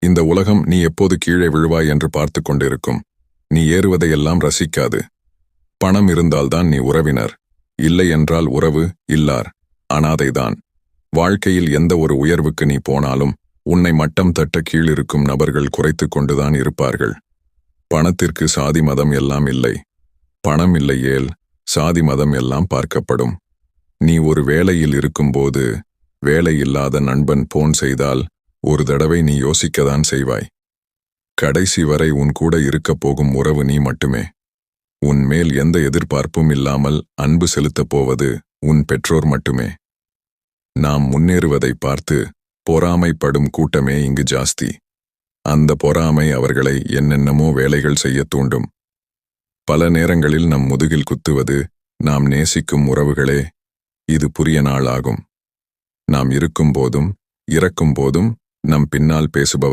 இந்த உலகம் நீ எப்போது கீழே விழுவாய் என்று பார்த்து கொண்டிருக்கும். நீ ஏறுவதையெல்லாம் ரசிக்காது. பணம் இருந்தால்தான் நீ உறவினர், இல்லை என்றால் உறவு இல்லார், அனாதைதான். வாழ்க்கையில் எந்த ஒரு உயர்வுக்கு நீ போனாலும் உன்னை மட்டம் தட்ட கீழிருக்கும் நபர்கள் குறைத்து கொண்டுதான் இருப்பார்கள். பணத்திற்கு சாதி மதம் எல்லாம் இல்லை. பணம் இல்லையேல் சாதி மதம் எல்லாம் பார்க்கப்படும். நீ ஒரு வேலையில் இருக்கும்போது வேலை இல்லாத நண்பன் போன் செய்தால் ஒரு தடவை நீ யோசிக்கத்தான் செய்வாய். கடைசி வரை உன் கூட இருக்கப் போகும் உறவு நீ மட்டுமே. உன் மேல் எந்த எதிர்பார்ப்பும் இல்லாமல் அன்பு செலுத்தப் போவது உன் பெற்றோர் மட்டுமே. நாம் முன்னேறுவதை பார்த்து பொறாமைப்படும் கூட்டமே இங்கு ஜாஸ்தி. அந்த பொறாமை அவர்களை என்னென்னமோ வேலைகள் செய்ய தூண்டும். பல நேரங்களில் நம் முதுகில் குத்துவது நாம் நேசிக்கும் உறவுகளே. இது புரிய நாள் ஆகும். நாம் இருக்கும்போதும் இறக்கும் போதும் நம் பின்னால் பேசுபவர்